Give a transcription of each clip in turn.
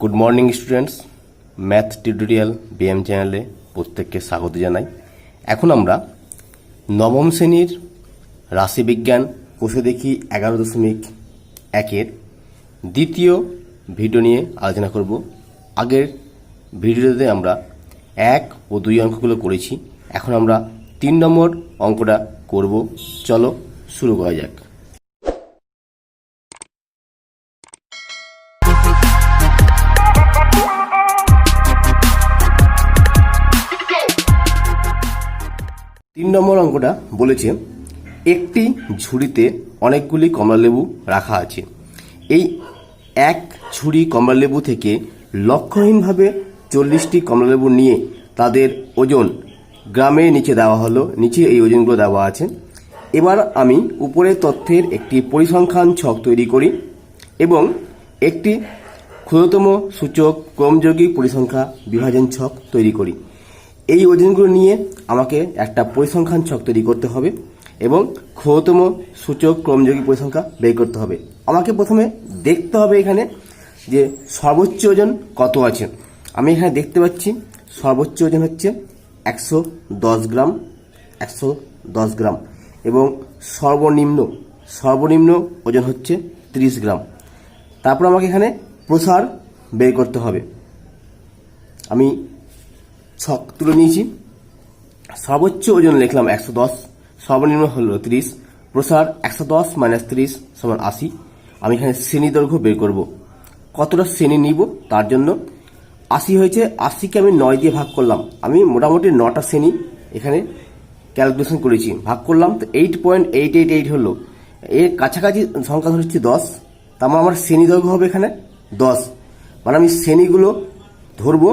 Good morning students, math tutorial BM চ্যানেলে প্রত্যেককে স্বাগত জানাই। এখন আমরা নবম শ্রেণীর রাশিবিজ্ঞান কোষে দেখি 11.1-এর দ্বিতীয় ভিডিও নিয়ে আলোচনা করব। আগের ভিডিওতে আমরা 1 ও 2 অঙ্কগুলো করেছি, এখন আমরা 3 নম্বর অঙ্কটা করব। চলো শুরু করা যাক। তিন নম্বর অঙ্কটা বলেছে, একটি ঝুড়িতে অনেকগুলি কমলালেবু রাখা আছে। এই এক ঝুড়ি কমলালেবু থেকে লক্ষ্যহীনভাবে 40টি কমলালেবু নিয়ে তাদের ওজন গ্রামে নিচে দেওয়া হলো। নিচে এই ওজনগুলো দেওয়া আছে। এবার আমি উপরের তথ্যের একটি পরিসংখ্যান ছক তৈরি করি এবং একটি ক্ষুদ্রতম সূচক ক্রমযৌগিক পরিসংখ্যা বিভাজন ছক তৈরি করি। এই ওজনগুলো নিয়ে আমাকে একটা পরিসংখ্যান ছক তৈরি করতে হবে এবং ক্ষুদ্রতম সূচক ক্রমযৌগিক পরিসংখ্যা বের করতে হবে। আমাকে প্রথমে দেখতে হবে এখানে যে সর্বোচ্চ ওজন কত আছে। আমি এখানে দেখতে পাচ্ছি সর্বোচ্চ ওজন হচ্ছে 110 গ্রাম, 110 গ্রাম এবং সর্বনিম্ন ওজন হচ্ছে 30 গ্রাম। তারপর আমাকে এখানে প্রসার বের করতে হবে। আমি ছক তুলে নিয়েছি। সর্বোচ্চ ওজন লিখলাম 110, সর্বনিম্ন হলো 30, প্রসার 110 - 30 = 80। আমি এখানে শ্রেণী দৈর্ঘ্য বের করব। কতটা শ্রেণী নিব তার জন্য 80 হয়েছে, 80কে আমি 9 দিয়ে ভাগ করলাম। আমি মোটামুটি 9টা শ্রেণী এখানে ক্যালকুলেশন করেছি, ভাগ করলাম তো 8.888 হলো। এর কাছাকাছি সংখ্যা ধরছি 10, তার মানে আমার শ্রেণী দৈর্ঘ্য হবে এখানে 10। মানে আমি শ্রেণীগুলো ধরবো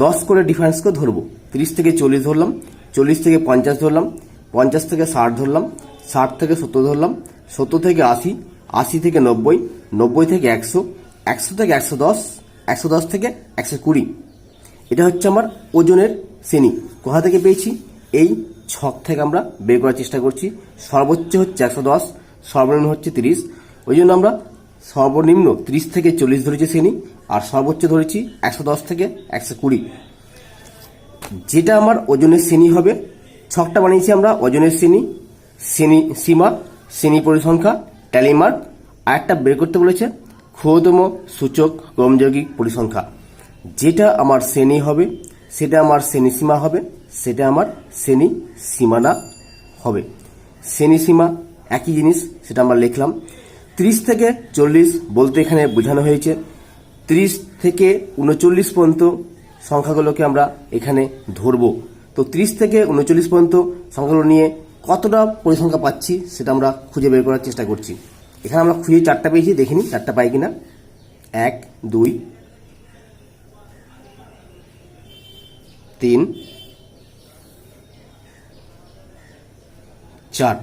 10 করে ডিফারেন্স করে ধরবো। 30 থেকে 40 ধরলাম, 40 থেকে 50 ধরলাম, 50 থেকে 60 ধরলাম, 60 থেকে 70 ধরলাম, 70 থেকে 80, 80 থেকে 90, 90 থেকে 100, 100 থেকে 110, 110 থেকে 120। এটা হচ্ছে আমার ওজনের শ্রেণী। কোথা থেকে পেয়েছি? এই ছক থেকে আমরা বের করার চেষ্টা করছি। সর্বোচ্চ হচ্ছে 110, সর্বনিম্ন হচ্ছে 30। ওই জন্য আমরা সর্বনিম্ন 30 থেকে 40 ধরেছি শ্রেণী, আর সর্বোচ্চ ধরেছি 110 থেকে 120। যেটা আমার ওজনের শ্রেণী হবে, ছকটা বানিয়েছি আমরা ওজনের শ্রেণী, সীমা, শ্রেণী পরিসংখ্যা, ট্যালি মার্ক। আর একটা বের করতে বলেছে ক্ষুদ্রতম সূচক ক্রমযৌগিক পরিসংখ্যা। যেটা আমার শ্রেণী হবে সেটা আমার শ্রেণী সীমা হবে, সেটা আমার শ্রেণী সীমানা হবে। শ্রেণী সীমা একই জিনিস, সেটা আমরা লিখলাম। 30 থেকে 40 বলতে এখানে বোঝানো হয়েছে 30 থেকে 39 পর্যন্ত সংখ্যাগুলোকে আমরা এখানে ধরব। তো 30 থেকে 39 পর্যন্ত সংখ্যাগুলো নিয়ে কতটা পরিসংখ্যা পাচ্ছি সেটা আমরা খুঁজে বের করার চেষ্টা করছি। এখানে আমরা খুঁজে 4টা পেয়েছি, দেখিনি 4টা পাই কিনা। 1, 2, 3, 4।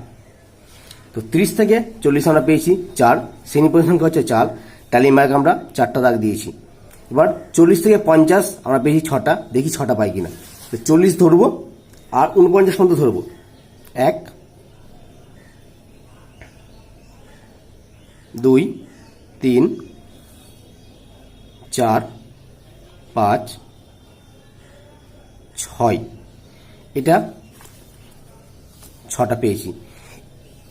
তো 30 থেকে 40 আমরা পেয়েছি 4, শ্রেণী পরিসংখ্যা হচ্ছে 4, ট্যালি মার্ক আমরা 4টা দাগ দিয়েছি। এবার 40 থেকে 50 আমরা পেয়েছি 6টা, দেখি 6টা পাই কিনা। তো 40 ধরবো আর 49 পর্যন্ত ধরবো। 1, 2, 3, 4, 5, 6। এটা 6টা পেয়েছি।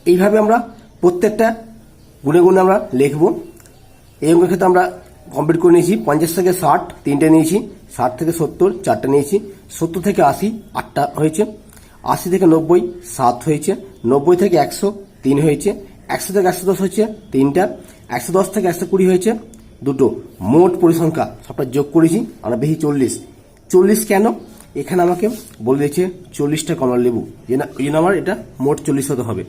এইভাবে আমরা প্রত্যেকটা গুনে গুনে আমরা লিখবো। এই অঙ্কের ক্ষেত্রে আমরা কমপ্লিট করে নিয়েছি। 50 থেকে 60 3টে নিয়েছি, 60 থেকে 70 4টা নিয়েছি, 70 থেকে 80 8টা হয়েছে, 80 থেকে 90 7 হয়েছে, 90 থেকে 100 3 হয়েছে, 100 থেকে 110 হয়েছে 3টা, 110 থেকে 120 হয়েছে 2টো। মোট পরিসংখ্যা সবটা যোগ করেছি আমরা পেয়েছি 40। 40 কেন? এখানে আমাকে বলে দিয়েছে 40টা কমলালেবু, এই জন্য আমার এটা মোট 40 হতে হবে।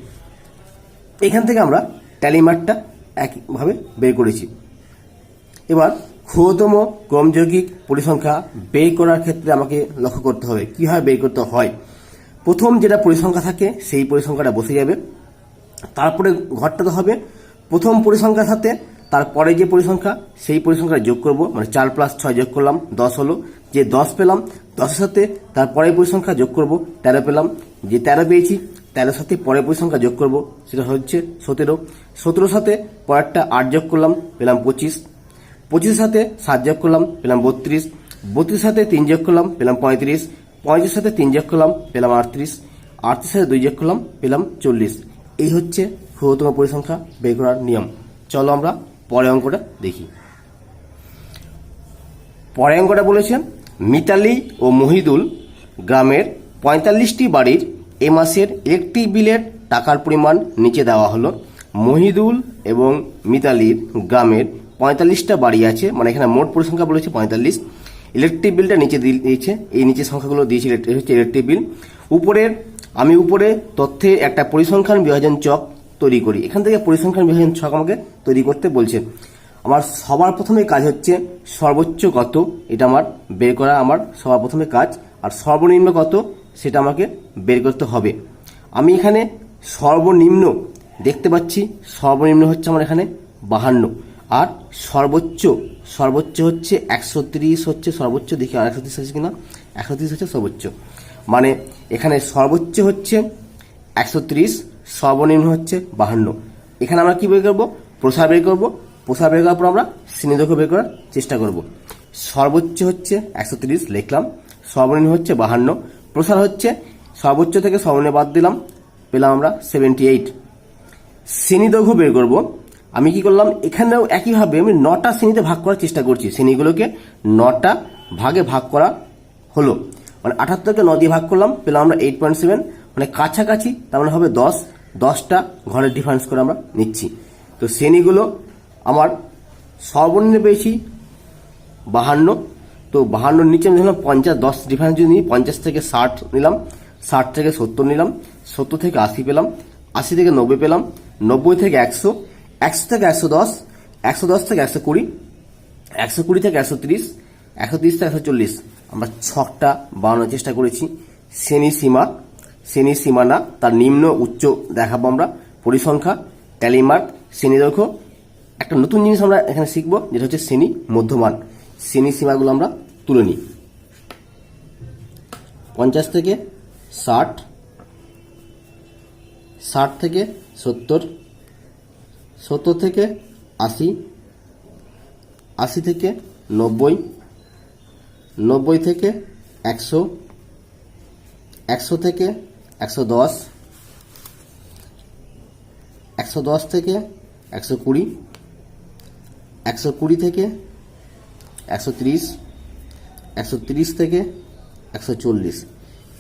এখান থেকে আমরা ট্যালি মার্কটা একইভাবে বের করেছি। এবার ক্ষুদ্রতম ক্রমযৌগিক পরিসংখ্যা বের করার ক্ষেত্রে আমাকে লক্ষ্য করতে হবে কিভাবে বের করতে হয়। প্রথম যেটা পরিসংখ্যা থাকে সেই পরিসংখ্যাটা বসে যাবে, তারপরে ঘরটাতে হবে প্রথম পরিসংখ্যার সাথে তারপরে যে পরিসংখ্যা সেই পরিসংখ্যা যোগ করব, মানে 4 + 6 যোগ করলাম 10 হলো। যে 10 পেলাম 10-এর সাথে তারপরে পরিসংখ্যা যোগ করব 13 পেলাম। যে 13 পেয়েছি 13-এর সাথে পরের পরিসংখ্যা যোগ করব, সেটা হচ্ছে 17। 17-এর সাথে পরেরটা 8 যোগ করলাম, পেলাম 25। 25-এর সাথে 7 যোগ করলাম, পেলাম 32। 32-এর সাথে 3 যোগ করলাম, পেলাম 35। 35-এর সাথে 3 যোগ করলাম, পেলাম 38। 38-এর সাথে 2 যোগ করলাম, পেলাম 40। এই হচ্ছে ক্ষুদ্রতম পরিসংখ্যা বের করার নিয়ম। চলো আমরা পরের অঙ্কটা দেখি। পরের অঙ্কটা বলেছে, মিতালি ও মহিদুল গ্রামের 45টি বাড়ির এ মাসের ইলেকট্রিক বিলের টাকার পরিমাণ নিচে দেওয়া হলো। মহিদুল এবং মিতালির গ্রামের 45টা বাড়ি আছে, মানে এখানে মোট পরিসংখ্যা বলেছে 45। ইলেকট্রিক বিলটা নিচে দিয়েছে, এই নিচে সংখ্যাগুলো দিয়েছে, হচ্ছে ইলেকট্রিক বিল। আমি উপরে তথ্যে একটা পরিসংখ্যান বিভাজন চক তৈরি করি। এখান থেকে পরিসংখ্যান বিভাজন ছক আমাকে তৈরি করতে বলছে। আমার সবার প্রথমে কাজ হচ্ছে সর্বোচ্চ কত, এটা আমার বের করা আমার সবার প্রথমে কাজ। আর সর্বনিম্ন কত সেটা আমাকে বের করতে হবে। আমি এখানে সর্বনিম্ন দেখতে পাচ্ছি, সর্বনিম্ন হচ্ছে আমার এখানে 52, আর সর্বোচ্চ হচ্ছে 130 হচ্ছে সর্বোচ্চ। দেখি আর 130 আছে কিনা, 130 হচ্ছে সর্বোচ্চ। মানে এখানে সর্বোচ্চ হচ্ছে 130, সর্বনিম্ন হচ্ছে 52। এখানে আমরা কি বের করবো, প্রসার বের করবো। প্রসার বের করার পর আমরা শ্রেণীদৈর্ঘ্য বের করার চেষ্টা করব। সর্বোচ্চ হচ্ছে 130 লিখলাম, সর্বনিম্ন হচ্ছে 52, প্রসার হচ্ছে সর্বোচ্চ থেকে সর্বনিম্ন বাদ দিলাম, পেলাম আমরা 78। শ্রেণীদৈর্ঘ্য বের করব। আমি কি করলাম, এখানেও একইভাবে আমি 9টা শ্রেণীতে ভাগ করার চেষ্টা করছি। শ্রেণীগুলোকে 9টা ভাগে ভাগ করা হলো, মানে 78কে 9 দিয়ে ভাগ করলাম, পেলাম আমরা 8.7, মানে কাছাকাছি, তার মানে হবে 10টা ঘরের ডিফারেন্স করে আমরা নিচ্ছি। তো শ্রেণীগুলো আমার সর্বনিম্ন পেয়েছি 52, তো 52 নিচে আমি ধরলাম 50, 10 ডিফারেন্স যদি নিই, 50 থেকে 60 নিলাম, 60 থেকে 70 নিলাম, 70 থেকে 80 পেলাম, 80 থেকে 90 পেলাম, 90 থেকে 100, 100 থেকে 110, 110 থেকে 120, 120 থেকে 130, 130 থেকে 140। আমরা ছকটা বানানোর চেষ্টা করেছি। শ্রেণী সীমানা, তার নিম্ন উচ্চ দেখাবো আমরা, পরিসংখ্যা, ট্যালিমার্ক, শ্রেণীদৈর্ঘ্য। একটা নতুন জিনিস আমরা এখানে শিখবো, যেটা হচ্ছে শ্রেণী মধ্যমান। শ্রেণী সীমাগুলো আমরা তুলে নিই। 50 থেকে 60, 60 থেকে 70, 70 থেকে 80, 80 থেকে 90, 90 থেকে 100, 100 থেকে 110, 110 থেকে 120, 120 থেকে 130, 130 থেকে 140।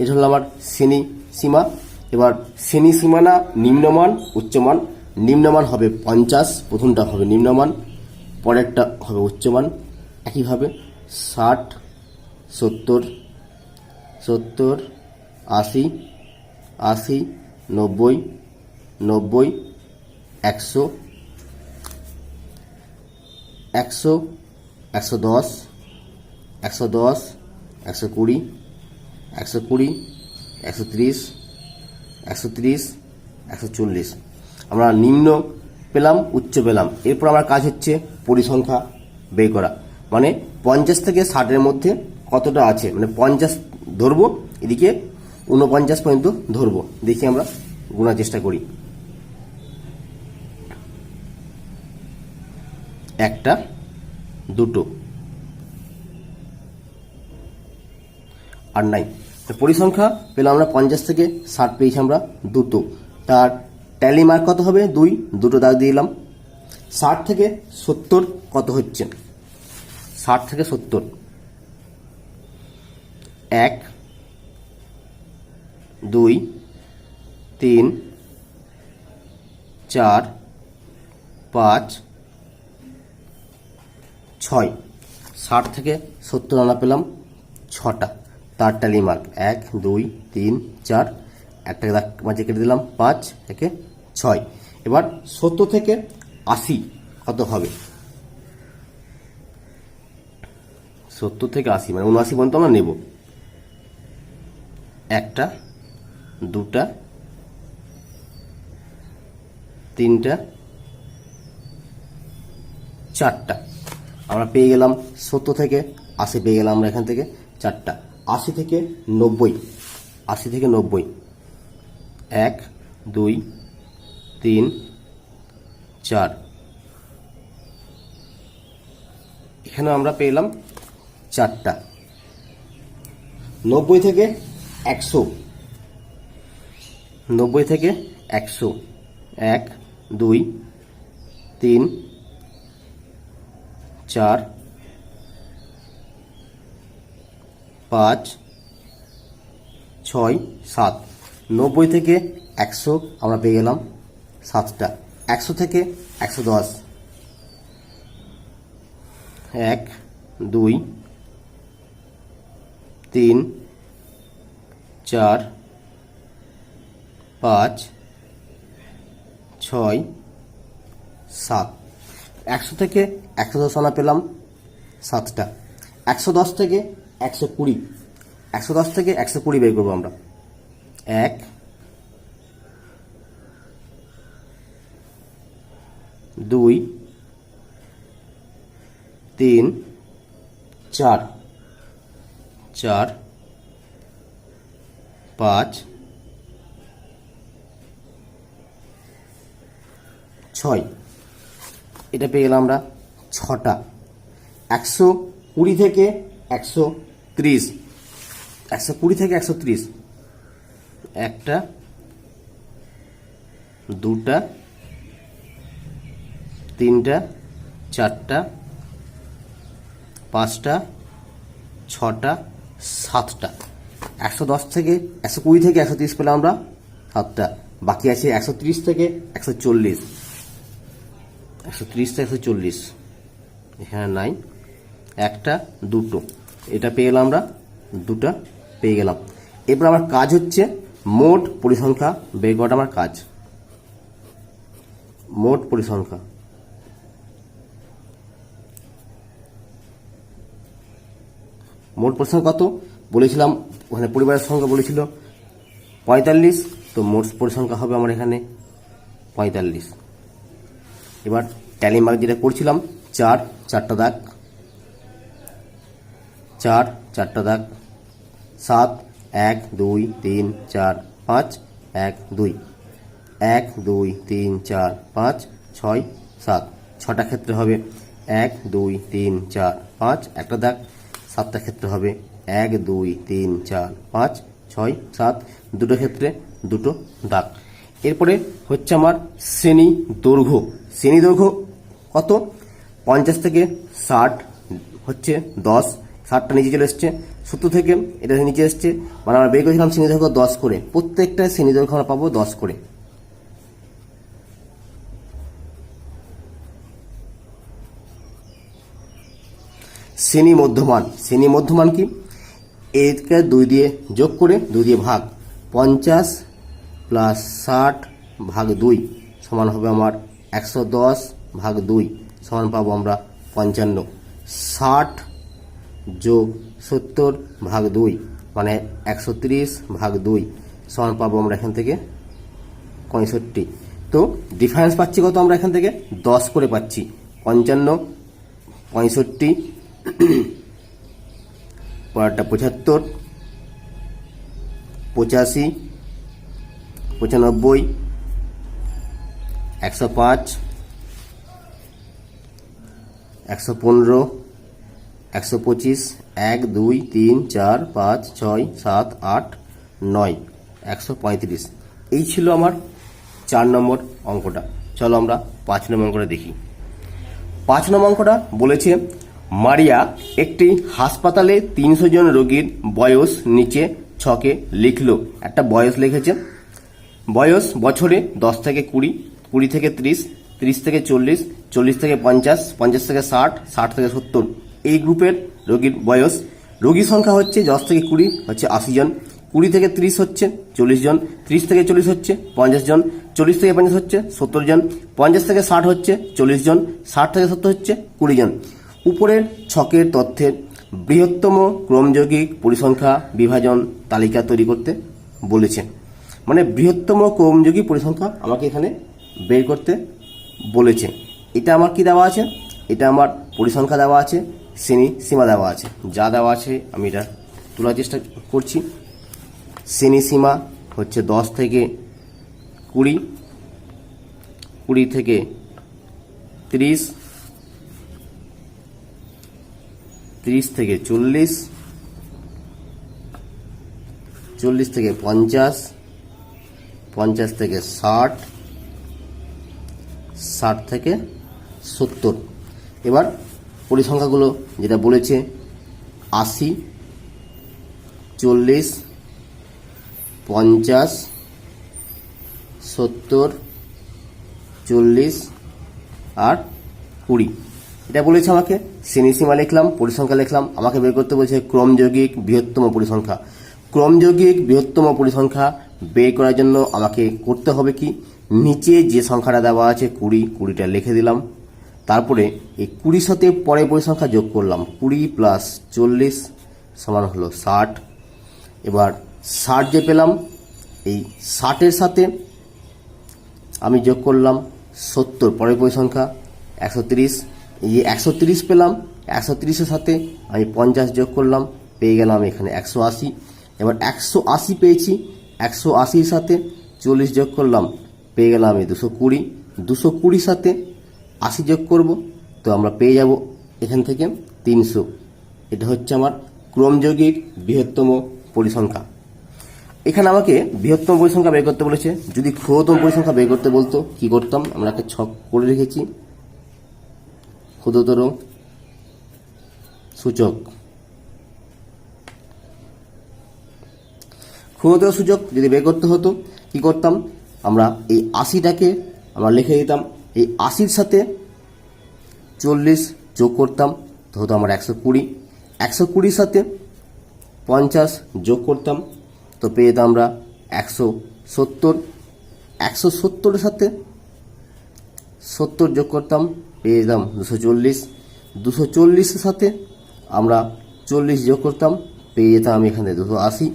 এটা হলো আমার শ্রেণী সীমা। এবার শ্রেণী সীমানা নিম্নমান উচ্চমান। নিম্নমান হবে 50, প্রথমটা হবে নিম্নমান, পরেরটা হবে উচ্চমান। একইভাবে 60, 70, 70, 80, 80, 90, 90, 100, 100, 110, 110, 120, 120, 130, 130, 140। আমরা নিম্ন পেলাম, উচ্চ পেলাম। এরপর আমার কাজ হচ্ছে পরিসংখ্যা বের করা, মানে 50 থেকে 60-এর মধ্যে কতটা আছে, মানে 50 ধরবো, এদিকে 49 পর্যন্ত ধরবো। দেখি আমরা গোনার চেষ্টা করি। একটা, দুটো, আর নাই। পরিসংখ্যা পেলাম আমরা 50 থেকে 60 পেয়েছি আমরা দুটো। তার ট্যালি মার্ক কত হবে, 2, দুটো দাগ দিয়ে দিলাম। 60 থেকে 70 কত হচ্ছে, 60 থেকে 70, 1, 2, 3, 4, 5, 6। 60 থেকে 70 আনা পেলাম 6টা। তার ট্যালি মার্ক 1, 2, 3, 4, একটা দাগ মাঝে কেটে দিলাম, 5, একে 6। এবার 70 থেকে 80 কত হবে, 70 থেকে 80 মানে 79 পর্যন্ত আমরা নেব। একটা, দুটা, তিনটা, চারটা। আমরা পেয়ে গেলাম 70 থেকে 80 পেয়ে গেলাম আমরা এখান থেকে 4টা। 80 থেকে 90, 80 থেকে 90, 1, 2, 3, 4, এখানে আমরা পেলাম 4টা। 90 থেকে 100, 90 থেকে 100, 1 2 3 4 5 6 7। 90 থেকে 100 আমরা পেয়ে গেলাম 7টা। 100 থেকে 110, 1 2 3 4 5 6 7। 100 থেকে 110 আমরা পেলাম 7টা। 110 থেকে 120, 110 থেকে 120 বের করবো আমরা। 1 2 3 4 4 5 6। এটা পেয়ে গেলাম আমরা 6টা। 120 থেকে 130, 120 থেকে 130, 1টা 2টা 3টা 4টা 5টা 6টা 7টা। 110 থেকে 120 থেকে 130 পেলাম আমরা 7টা। বাকি আছে 130 থেকে 140, 130 থেকে 140, এখানে নাই। 1টা 2টো, এটা পেয়ে গেলাম আমরা 2টা পেয়ে গেলাম। এরপর আমার কাজ হচ্ছে মোট পরিসংখ্যা বের করাটা আমার কাজ। মোট পরিসংখ্যা, মোট পরিসংখ্যা কত বলেছিলাম, ওখানে পরিবারের সংখ্যা বলেছিল 45, তো মোট পরিসংখ্যা হবে আমার এখানে 45। এবার ট্যালি মার্ক যেটা করছিলাম 4, 4টা দাগ, 4, 4টা দাগ, 7 1 2 3 4 5 1 2, 1 2 3 4 5 6 7। 6টা ক্ষেত্রে হবে 1 2 3 4 5, একটা দাগ। 7টা ক্ষেত্রে হবে 1 2 3 4 5 6 7, দুটো ক্ষেত্রে দুটো দাগ। এরপরে হচ্ছে আমার শ্রেণী দৈর্ঘ্য। শ্রেণী দৈর্ঘ্য কত? 50 থেকে 60 হচ্ছে 10, 60টা নিচে চলে এসছে। 70 থেকে এটা নিচে এসছে, মানে আমরা বের করেছিলাম শ্রেণী দৈর্ঘ্য 10 করে। প্রত্যেকটা শ্রেণী দৈর্ঘ্য আমরা পাবো 10 করে। শ্রেণী মধ্যমান, শ্রেণী মধ্যমান কি? একে 2 দিয়ে যোগ করে 2 দিয়ে ভাগ, 50 প্লাস 60 ভাগ 2 সমান হবে আমার 110 ভাগ 2 সমান পাবো আমরা 55। 60 যোগ 70 ভাগ 2 মানে 130 ভাগ 2 সমান পাবো আমরা এখান থেকে 65। তো ডিফারেন্স পাচ্ছি কত আমরা এখান থেকে? 10 করে পাচ্ছি। 55 65, পরেরটা 75 85 95 105 115 125 1 2 3 4 5 6 7 8 9 135। এই ছিল আমার 4 নম্বর অঙ্কটা। চলো আমরা 5 নম্বর অঙ্কটা দেখি। 5 নম্বর অঙ্কটা বলেছে, মারিয়া একটি হাসপাতালে 300 জন রোগীর বয়স নিচে ছকে লিখলো। একটা বয়স লিখেছে। বয়স বছরে 10 থেকে 20, 20 থেকে 30, 30 থেকে 40, 40 থেকে 50, 50 থেকে 60, 60 থেকে 70 এই গ্রুপের রোগীর বয়স। রোগী সংখ্যা হচ্ছে 10 থেকে 20 হচ্ছে 80 জন, 20 থেকে 30 হচ্ছে 40 জন, 30 থেকে 40 হচ্ছে 50 জন, 40 থেকে 50 হচ্ছে 70 জন, 50 থেকে 60 হচ্ছে 40 জন, 60 থেকে 70 হচ্ছে 20 জন। উপরের ছকের তথ্যের বৃহত্তম ক্রমযৌগিক পরিসংখ্যা বিভাজন তালিকা তৈরি করতে বলেছে। মানে বৃহত্তম ক্রমযৌগিক পরিসংখ্যা আমাকে এখানে বের করতে বলেছে। এটা আমার কি দেওয়া আছে? এটা আমার পরিসংখ্যা দেওয়া আছে, শ্রেণী সীমা দেওয়া আছে। যা দেওয়া আছে আমি এটা তোলার চেষ্টা করছি। শ্রেণী সীমা হচ্ছে 10 থেকে 20, 20 থেকে 30, 30 থেকে 40, 40 থেকে 50, 50 থেকে 60, 60 থেকে 70। এবার পরিসংখ্যাগুলো যেটা বলেছে 80, 40, 50, 70, 40 আর 20। এটা বলেছে আমাকে শ্রেণীসীমা লিখলাম, পরিসংখ্যা লিখলাম। আমাকে বের করতে বলেছে ক্রমযৌগিক বৃহত্তম পরিসংখ্যা। ক্রমযৌগিক বৃহত্তম পরিসংখ্যা বের করার জন্য আমাকে করতে হবে কি, নিচে যে সংখ্যাটা দেওয়া আছে 20, 20টা লিখে দিলাম। তারপরে এই 20 সাথে পরের পরিসংখ্যা যোগ করলাম, 20 প্লাস 40 সমান হলো 60। এবার 60 যে পেলাম, এই 60-এর সাথে আমি যোগ করলাম 70, পরের পরিসংখ্যা 130। এই যে 130 পেলাম, 130-এর সাথে আমি 50 যোগ করলাম, পেয়ে গেলাম এখানে 180। এবার 180 পেয়েছি, 180-র সাথে 40 যোগ করলাম, পেয়ে গেলাম আমি 220। 220-র সাথে 80 যোগ করব, তো আমরা পেয়ে যাব এখান থেকে 300। এটা হচ্ছে আমার ক্রমযৌগিক বৃহত্তম পরিসংখ্যা। এখানে আমাকে বৃহত্তম পরিসংখ্যা বের করতে বলেছে। যদি ক্ষুদ্রতম পরিসংখ্যা বের করতে বলতো কি করতাম, আমরা একটা ছক করে রেখেছি, ক্ষুদ্রতর সূচক। ক্ষুদ্রতর সূচক যদি বের করতে হতো কি করতাম, আমরা এই 80টাকে আমরা লিখে দিতাম, এই 80-র সাথে 40 যোগ করতাম, তো হতো আমার 120। 120-র সাথে 50 যোগ করতাম, তো পেয়ে যেতাম আমরা 170। 170-এর সাথে 70 যোগ করতাম, পেয়ে যেতাম 240। 240-এর সাথে আমরা 40 যোগ করতাম, পেয়ে যেতাম আমি এখানে 280।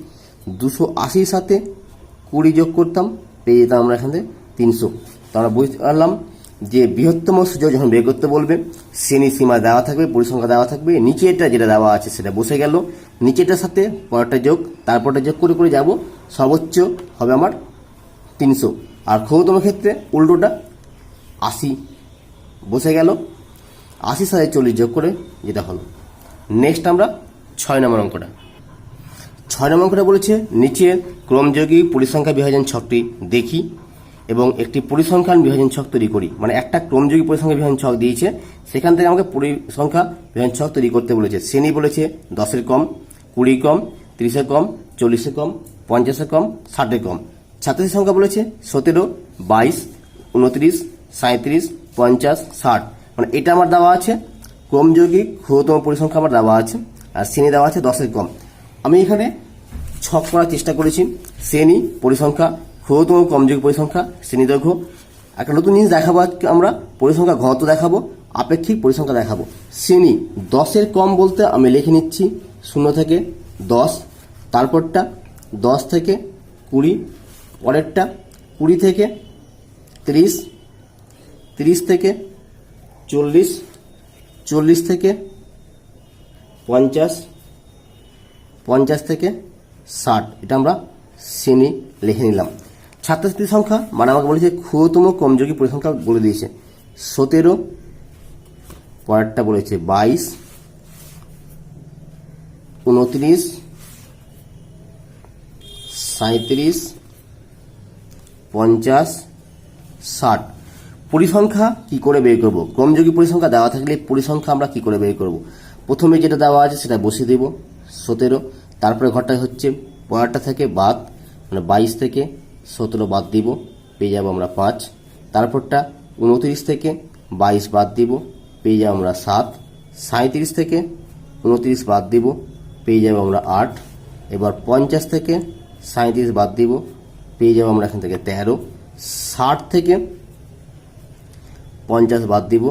280-র সাথে 20 যোগ করতাম, পেয়ে যেতাম আমরা এখানে 300। তো আমরা বুঝতে পারলাম যে বৃহত্তম সূচক যখন বের করতে বলবে, শ্রেণী সীমা দেওয়া থাকবে, পরিসংখ্যা দেওয়া থাকবে, নিচেটা যেটা দেওয়া আছে সেটা বসে গেল, নিচেটার সাথে পরেরটা যোগ, তারপরটা যোগ করে করে যাব, সর্বোচ্চ হবে আমার 300। আর ক্ষুদ্রতম ক্ষেত্রে উল্টোটা, 80 বসে গেল, 80 সাথে 40 যোগ করে যেটা হলো। নেক্সট আমরা 6 নম্বর অঙ্কটা। 6 নম্বর অঙ্কটা বলেছে নিচের ক্রমযৌগিক পরিসংখ্যা বিভাজন ছকটি দেখি এবং একটি পরিসংখ্যান বিভাজন ছক তৈরি করি। মানে একটা ক্রমযৌগিক পরিসংখ্যা বিভাজন ছক দিয়েছে, সেখান থেকে আমাকে পরিসংখ্যা বিভাজন ছক তৈরি করতে বলেছে। শ্রেণী বলেছে 10-এর কম, 20 কম, 30-এর কম, 40-এর কম, 50-এর কম, 60-এর কম। ছাত্রছাত্রীর সংখ্যা বলেছে 17, 22, 29, 37, 50, 60। মানে এটা আমার দেওয়া আছে ক্রমযৌগিক ক্ষুদ্রতম পরিসংখ্যা আমার দেওয়া আছে, আর শ্রেণী দেওয়া আছে 10-এর কম। আমি এখানে ছক করার চেষ্টা করেছি, শ্রেণী, পরিসংখ্যা, ক্ষুদ্রতম ক্রমযৌগিক পরিসংখ্যা, শ্রেণী দৈর্ঘ্য। একটা নতুন জিনিস দেখাবো আজকে আমরা, পরিসংখ্যা ঘনত্ব দেখাবো, আপেক্ষিক পরিসংখ্যা দেখাবো। শ্রেণী 10-এর কম বলতে আমি লিখে নিচ্ছি 0 থেকে 10, তারপরটা 10 থেকে 20, পরেরটা 20 থেকে 30, 30 থেকে 40, 40 থেকে 50, 50 থেকে 60। এটা আমরা শ্রেণী লিখে নিলাম। ছাত্রছাত্রীর সংখ্যা মানে আমাকে বলেছে ক্ষুদ্রতম ক্রমযৌগিক পরিসংখ্যা বলে দিয়েছে 17, পরেরটা বলেছে 22, 29, 37, 50, 60। পরিসংখ্যা কি করে বের করব? ক্রমযৌগিক পরিসংখ্যা দেওয়া থাকলে পরিসংখ্যা আমরা কি করে বের করব? প্রথমে যেটা দেওয়া আছে সেটা বসিয়ে দেব 17, তারপরে ঘরটা হচ্ছে পরেরটা থেকে বাদ, মানে 22 থেকে 17 বাদ দিব, পেয়ে যাব আমরা 5। তারপরটা 29 থেকে 22 বাদ দিব, পেয়ে যাব আমরা 7। 37 থেকে 29 বাদ দিব, পেয়ে যাব আমরা 8। এবার 50 থেকে 37 বাদ দিব, পেয়ে যাব আমরা এখান থেকে 13। 60 থেকে 50 বাদ দিব,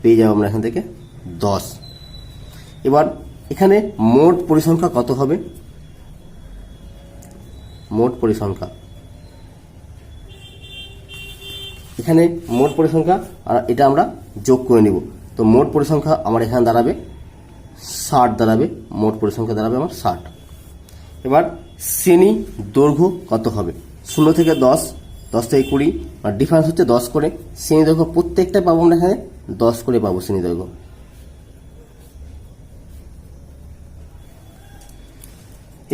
পেয়ে যাব আমরা এখান থেকে 10। এবার এখানে মোট পরিসংখ্যা কত হবে? মোট পরিসংখ্যা এখানে মোট পরিসংখ্যা, আর এটা আমরা যোগ করে নিব। তো মোট পরিসংখ্যা আমার এখানে দাঁড়াবে 60, দাঁড়াবে মোট পরিসংখ্যা দাঁড়াবে আমার 60। এবার শ্রেণী দৈর্ঘ্য কত হবে? 0 থেকে 10, 10 থেকে 20, আর ডিফারেন্স হচ্ছে 10 করে। শ্রেণী দৈর্ঘ্য প্রত্যেকটা পাবো আমরা এখানে 10 করে পাবো শ্রেণী দৈর্ঘ্য।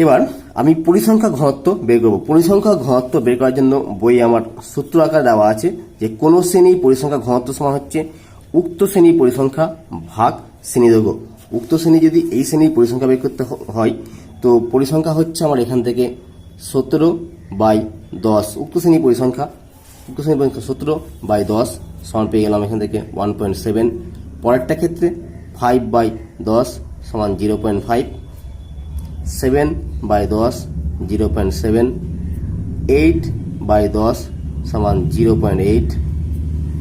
এবার আমি পরিসংখ্যা ঘনত্ব বের করব। পরিসংখ্যা ঘনত্ব বের করার জন্য বইয়ে আমার সূত্র আকারে দেওয়া আছে যে কোন শ্রেণীর পরিসংখ্যা ঘনত্ব সমান হচ্ছে উক্ত শ্রেণীর পরিসংখ্যা ভাগ শ্রেণীদৈর্ঘ্য। উক্ত শ্রেণী যদি এই শ্রেণীর পরিসংখ্যা বের করতে হয় তো পরিসংখ্যা হচ্ছে আমার এখান থেকে 17/10। উক্ত শ্রেণীর পরিসংখ্যা 17/10 সমান পেয়ে গেলাম এখান থেকে 1.7। পরেরটা ক্ষেত্রে 5/10 সমান 0.5, 7/10 0.7, 8/10 সমান 0.8,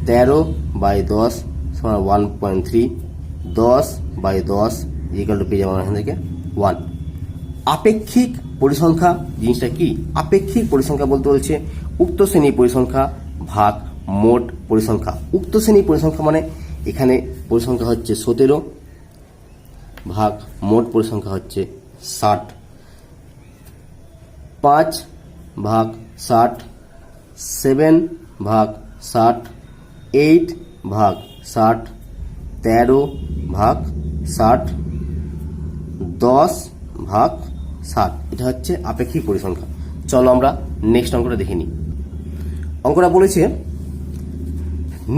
13/10 সমান 1.3, 10/10 ইকুয়াল টু পেয়ে যাবো এখান থেকে 1। আপেক্ষিক পরিসংখ্যা জিনিসটা কি? আপেক্ষিক পরিসংখ্যা বলতে বলছে উক্ত শ্রেণীর পরিসংখ্যা ভাগ মোট পরিসংখ্যা। উক্ত শ্রেণীর পরিসংখ্যা মানে এখানে পরিসংখ্যা হচ্ছে 17 ভাগ মোট পরিসংখ্যা হচ্ছে 60, 5/60, 7/60, 8/60, 13/60, 10/60। এটা হচ্ছে আপেক্ষিক পরিসংখ্যা। চলো আমরা নেক্সট অঙ্কটা দেখে নিই। অঙ্কটা বলেছে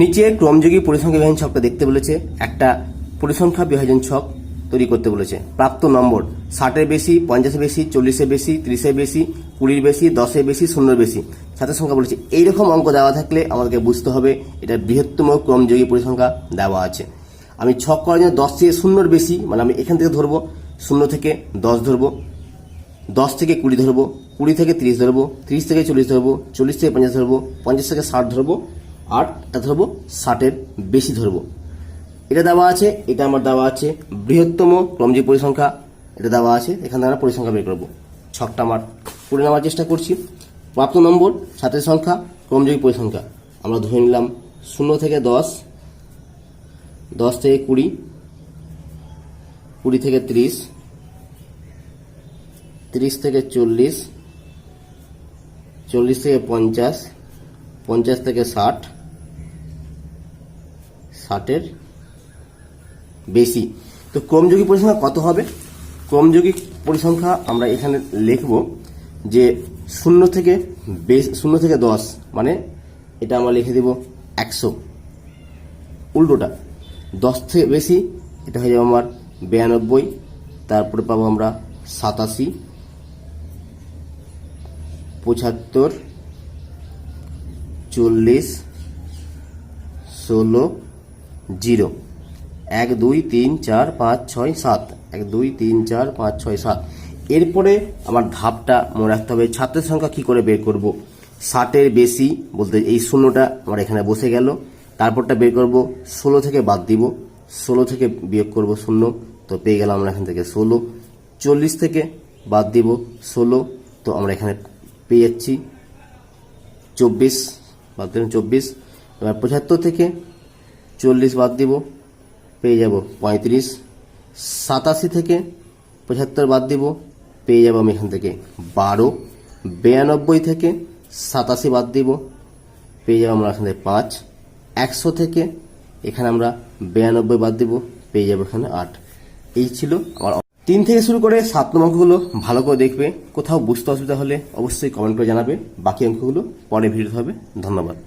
নিচে ক্রমযোগী পরিসংখ্যা বিভাজন ছকটা দেখতে বলেছে। একটা পরিসংখ্যা বিভাজন ছক তৈরি করতে বলেছে। প্রাপ্ত নম্বর 60-এর বেশি, 50-এর বেশি, 40-এর বেশি, 30-এর বেশি, 20-এর বেশি, 10-এর বেশি, 0-এর বেশি। ছাত্রের সংখ্যা বলেছে। এইরকম অঙ্ক দেওয়া থাকলে আমাদেরকে বুঝতে হবে এটা বৃহত্তম ক্রমযোগী পরিসংখ্যা দেওয়া আছে। আমি ছক করার জন্য 10 থেকে 0-এর বেশি মানে আমি এখান থেকে ধরবো, 0 থেকে 10 ধরবো, 10 থেকে 20 ধরবো, 20 থেকে 30 ধরবো, 30 থেকে 40 ধরবো, 40 থেকে 50 ধরবো, 50 থেকে 60 ধরবো, আর এটা ধরবো 60-এর বেশি ধরবো। এটা দেওয়া আছে। এটা আমার দেওয়া আছে বৃহত্তম ক্রমযোগী পরিসংখ্যা, এটা দেওয়া আছে। এখান থেকে আমরা পরিসংখ্যা বের করবো। ছকটা আমার করে নেওয়ার চেষ্টা করছি। প্রাপ্ত নম্বর, ছাত্রের সংখ্যা, ক্রমযোগী পরিসংখ্যা আমরা ধরে নিলাম 0 থেকে 10, 10 থেকে 20, 20 থেকে 30, 30 থেকে 40, 40 থেকে 50, 50 থেকে 60, 60-এর বেশি। তো ক্রমযোগী পরিসংখ্যা কত হবে? ক্রমযোগী পরিসংখ্যা আমরা এখানে লিখব যে 0 থেকে 10 মানে এটা আমরা লিখে দেব 100। উল্টোটা 10 থেকে বেশি এটা হয়ে যাবে আমার 92, তারপরে পাবো আমরা 87, 75, 40, 16, 0, 1 2 3 4 5 6 7, 1 2 3 4 5 6 7। এরপরে আমার ধাপটা মনে রাখতে হবে ছাত্রের সংখ্যা কি করে বের করব। 60-এর বেশি বলতে এই 0টা আমার এখানে বসে গেল। তারপরটা বের করব, 16 থেকে বাদ দিব, 16 থেকে বিয়োগ করব 0, তো পেয়ে গেলাম আমরা এখান থেকে 16। 40 থেকে বাদ দিব 16, তো আমরা এখানে পেয়ে যাচ্ছি 24, বাদ দিলাম 24। এবার 75 থেকে 40 বাদ দিব, পেয়ে যাব 35। 87 থেকে 75 বাদ দিব, পেয়ে যাব আমি এখান থেকে 12। 92 থেকে 87 বাদ দিব, পেয়ে যাব আমরা এখান থেকে 5। 100 থেকে এখানে আমরা 92 বাদ দিব, পেয়ে যাব এখানে 8। এই ছিল আমার 3 থেকে শুরু করে 7 নম্বর অঙ্কগুলো ভালো করে দেখবে। কোথাও বুঝতে অসুবিধা হলে অবশ্যই কমেন্ট করে জানাবে। বাকি অঙ্কগুলো পরে ভিডিওতে হবে। ধন্যবাদ।